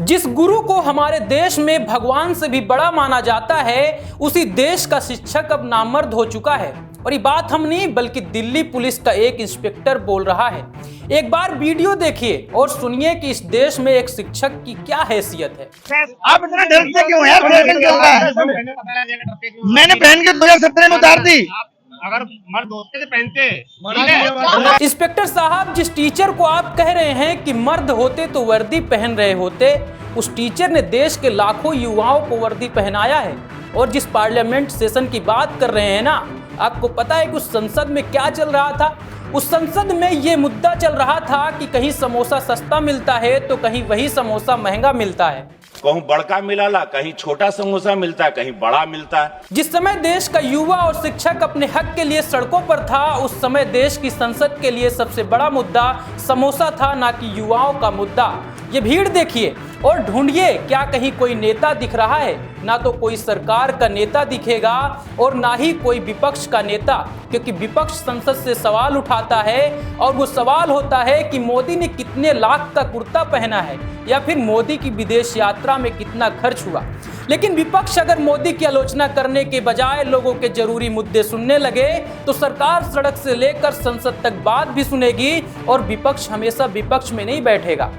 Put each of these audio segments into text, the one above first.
जिस गुरु को हमारे देश में भगवान से भी बड़ा माना जाता है, उसी देश का शिक्षक अब नामर्द हो चुका है। और ये बात हम नहीं बल्कि दिल्ली पुलिस का एक इंस्पेक्टर बोल रहा है। एक बार वीडियो देखिए और सुनिए कि इस देश में एक शिक्षक की क्या हैसियत है। आप इतना डरते क्यों यार? क्यों है? मैंने पहन के 2017 में उतार दी। अगर मर्द होते तो पहनते। इंस्पेक्टर साहब, जिस टीचर को आप कह रहे हैं कि मर्द होते तो वर्दी पहन रहे होते, उस टीचर ने देश के लाखों युवाओं को वर्दी पहनाया है। और जिस पार्लियामेंट सेशन की बात कर रहे हैं ना, आपको पता है कि उस संसद में क्या चल रहा था? उस संसद में ये मुद्दा चल रहा था कि कहीं समोसा सस्ता मिलता है तो कहीं वही समोसा महंगा मिलता है। कहीं बड़का मिलाला, कहीं छोटा समोसा मिलता है, कहीं बड़ा मिलता है। जिस समय देश का युवा और शिक्षक अपने हक के लिए सड़कों पर था, उस समय देश की संसद के लिए सबसे बड़ा मुद्दा समोसा था, ना कि युवाओं का मुद्दा। ये भीड़ देखिए और ढूंढिए, क्या कहीं कोई नेता दिख रहा है? ना तो कोई सरकार का नेता दिखेगा और ना ही कोई विपक्ष का नेता, क्योंकि विपक्ष संसद से सवाल उठाता है और वो सवाल होता है कि मोदी ने कितने लाख का कुर्ता पहना है या फिर मोदी की विदेश यात्रा में कितना खर्च हुआ। लेकिन विपक्ष अगर मोदी की आलोचना करने के बजाय लोगों के जरूरी मुद्दे सुनने लगे तो सरकार सड़क से लेकर संसद तक बात भी सुनेगी और विपक्ष हमेशा विपक्ष में नहीं बैठेगा।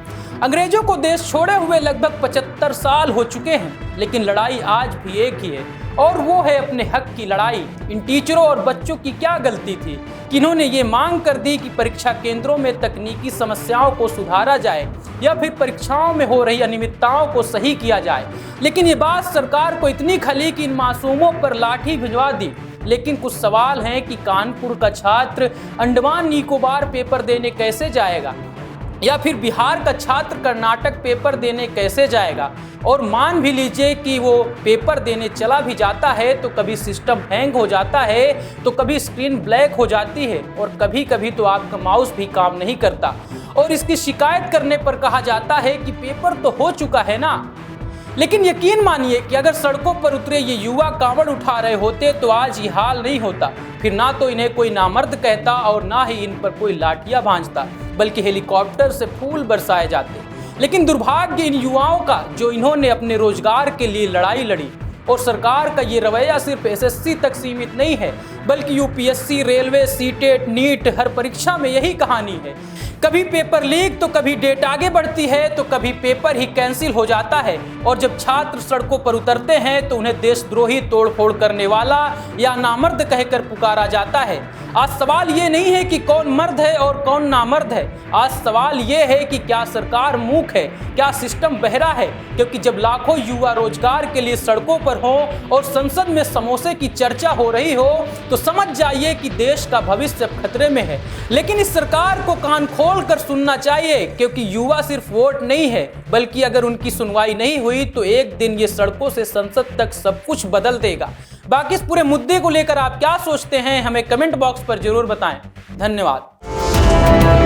अंग्रेजों को देश छोड़े हुए लगभग 75 साल हो चुके हैं, लेकिन लड़ाई आज भी एक ही है और वो है अपने हक की लड़ाई। इन टीचरों और बच्चों की क्या गलती थी कि इन्होंने ये मांग कर दी कि परीक्षा केंद्रों में तकनीकी समस्याओं को सुधारा जाए या फिर परीक्षाओं में हो रही अनियमितताओं को सही किया जाए। लेकिन ये बात सरकार को इतनी खली कि इन मासूमों पर लाठी भिजवा दी। लेकिन कुछ सवाल हैं कि कानपुर का छात्र अंडमान निकोबार पेपर देने कैसे जाएगा या फिर बिहार का छात्र कर्नाटक पेपर देने कैसे जाएगा। और मान भी लीजिए कि वो पेपर देने चला भी जाता है तो कभी सिस्टम हैंग हो जाता है, तो कभी स्क्रीन ब्लैक हो जाती है और कभी कभी तो आपका माउस भी काम नहीं करता। और इसकी शिकायत करने पर कहा जाता है कि पेपर तो हो चुका है ना। लेकिन यकीन मानिए कि अगर सड़कों पर उतरे ये युवा कांवड़ उठा रहे होते तो आज ये हाल नहीं होता। फिर ना तो इन्हें कोई नामर्द कहता और ना ही इन पर कोई लाठियां भांजता, बल्कि हेलीकॉप्टर से फूल बरसाए जाते। लेकिन दुर्भाग्य इन युवाओं का जो इन्होंने अपने रोजगार के लिए लड़ाई लड़ी। और सरकार का ये रवैया सिर्फ एसएससी तक सीमित नहीं है, बल्कि यूपीएससी, रेलवे, सीटेट, नीट, हर परीक्षा में यही कहानी है। कभी पेपर लीक तो कभी डेट आगे बढ़ती है तो कभी पेपर ही कैंसिल हो जाता है। और जब छात्र सड़कों पर उतरते हैं तो उन्हें देशद्रोही, तोड़फोड़ करने वाला या नामर्द कहकर पुकारा जाता है। आज सवाल ये नहीं है कि कौन मर्द है और कौन नामर्द है। आज सवाल ये है कि क्या सरकार मूक है, क्या सिस्टम बहरा है? क्योंकि जब लाखों युवा रोजगार के लिए सड़कों पर हो और संसद में समोसे की चर्चा हो रही हो तो समझ जाइए कि देश का भविष्य खतरे में है। लेकिन इस सरकार को कान खोल कर सुनना चाहिए, क्योंकि युवा सिर्फ वोट नहीं है, बल्कि अगर उनकी सुनवाई नहीं हुई तो एक दिन ये सड़कों से संसद तक सब कुछ बदल देगा। बाकी इस पूरे मुद्दे को लेकर आप क्या सोचते हैं, हमें कमेंट बॉक्स पर जरूर बताएं। धन्यवाद।